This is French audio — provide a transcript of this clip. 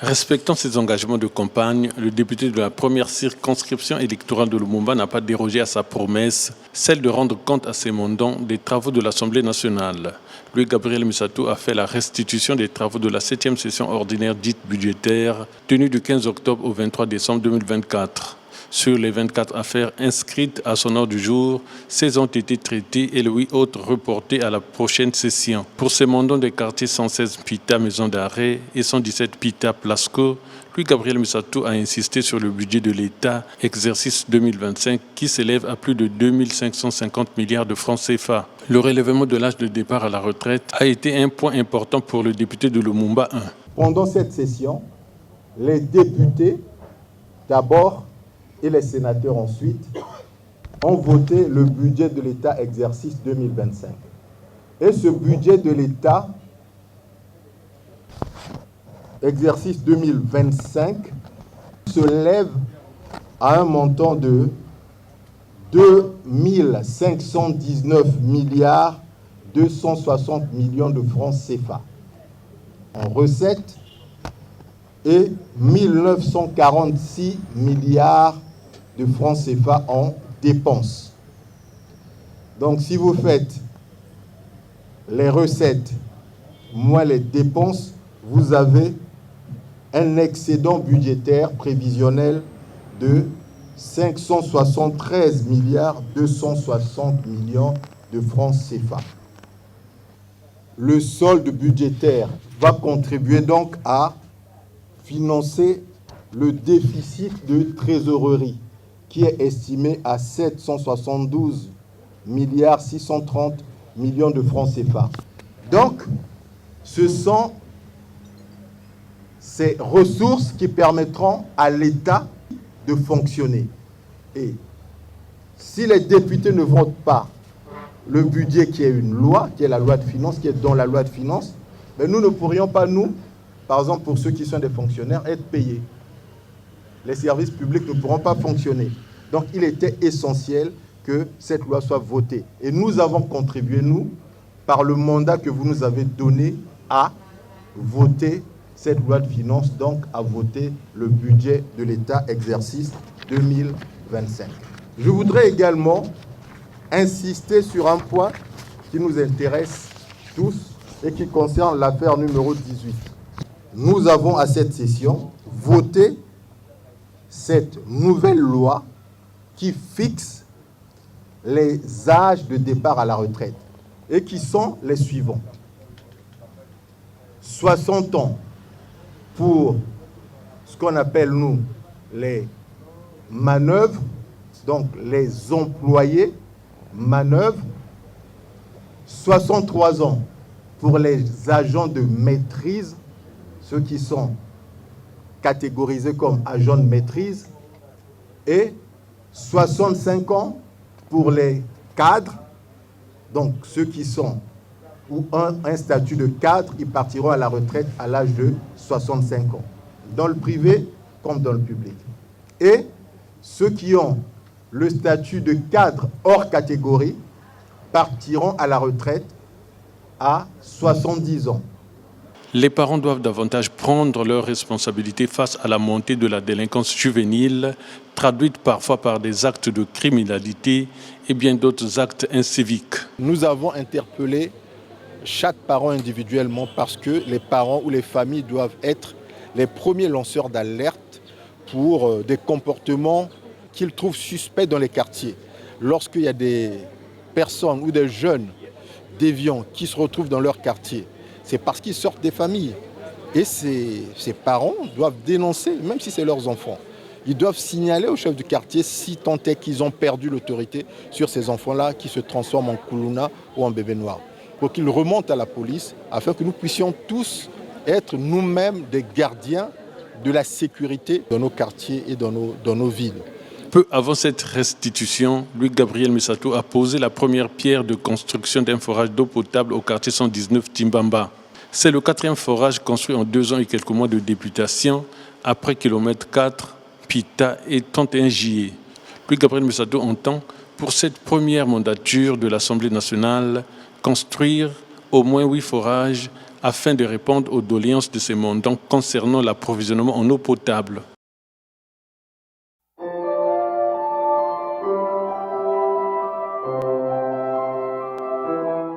Respectant ses engagements de campagne, le député de la première circonscription électorale de Lumumba n'a pas dérogé à sa promesse, celle de rendre compte à ses mandants des travaux de l'Assemblée nationale. Louis-Gabriel Mussatou a fait la restitution des travaux de la 7e session ordinaire dite budgétaire, tenue du 15 octobre au 23 décembre 2024. Sur les 24 affaires inscrites à son ordre du jour, 16 ont été traitées et les 8 autres reportées à la prochaine session. Pour ces mandants des quartiers 116 Pita Maison d'Arrêt et 117 Pita Plasco, Louis-Gabriel Mussatou a insisté sur le budget de l'État, exercice 2025, qui s'élève à plus de 2550 milliards de francs CFA. Le relèvement de l'âge de départ à la retraite a été un point important pour le député de Lumumba 1. Pendant cette session, les députés, d'abord, et les sénateurs ensuite, ont voté le budget de l'État exercice 2025. Et ce budget de l'État exercice 2025 se lève à un montant de 2 519 milliards 260 millions de francs CFA en recettes et 1946 milliards de francs CFA en dépenses. Donc si vous faites les recettes moins les dépenses, vous avez un excédent budgétaire prévisionnel de 573 milliards 260 millions de francs CFA. Le solde budgétaire va contribuer donc à financer le déficit de trésorerie qui est estimé à 772 milliards 630 millions de francs CFA. Donc, ce sont ces ressources qui permettront à l'État de fonctionner. Et si les députés ne votent pas le budget qui est une loi, qui est la loi de finances, qui est dans la loi de finances, mais nous ne pourrions pas, nous, par exemple pour ceux qui sont des fonctionnaires, être payés. Les services publics ne pourront pas fonctionner. Donc il était essentiel que cette loi soit votée. Et nous avons contribué, nous, par le mandat que vous nous avez donné, à voter cette loi de finances, donc à voter le budget de l'État exercice 2025. Je voudrais également insister sur un point qui nous intéresse tous et qui concerne l'affaire numéro 18. Nous avons à cette session voté cette nouvelle loi qui fixe les âges de départ à la retraite et qui sont les suivants. 60 ans pour ce qu'on appelle, nous, les manœuvres, donc les employés manœuvres. 63 ans pour les agents de maîtrise, ceux qui sont catégorisés comme agents de maîtrise, et 65 ans pour les cadres, donc ceux qui sont ou un statut de cadre, ils partiront à la retraite à l'âge de 65 ans, dans le privé comme dans le public. Et ceux qui ont le statut de cadre hors catégorie partiront à la retraite à 70 ans. Les parents doivent davantage prendre leurs responsabilités face à la montée de la délinquance juvénile, traduite parfois par des actes de criminalité et bien d'autres actes inciviques. Nous avons interpellé chaque parent individuellement parce que les parents ou les familles doivent être les premiers lanceurs d'alerte pour des comportements qu'ils trouvent suspects dans les quartiers. Lorsqu'il y a des personnes ou des jeunes déviants qui se retrouvent dans leur quartier, c'est parce qu'ils sortent des familles. Et ces parents doivent dénoncer, même si c'est leurs enfants. Ils doivent signaler au chef du quartier si tant est qu'ils ont perdu l'autorité sur ces enfants-là qui se transforment en Koulouna ou en bébé noir. Pour qu'ils remontent à la police afin que nous puissions tous être nous-mêmes des gardiens de la sécurité dans nos quartiers et dans nos villes. Peu avant cette restitution, Louis-Gabriel Mussatou a posé la première pierre de construction d'un forage d'eau potable au quartier 119 Timbamba. C'est le 4e forage construit en 2 ans et quelques mois de députation, après kilomètre 4, Pita et 31 juillet. Louis-Gabriel Mussatou entend, pour cette première mandature de l'Assemblée nationale, construire au moins 8 forages afin de répondre aux doléances de ces mandants concernant l'approvisionnement en eau potable.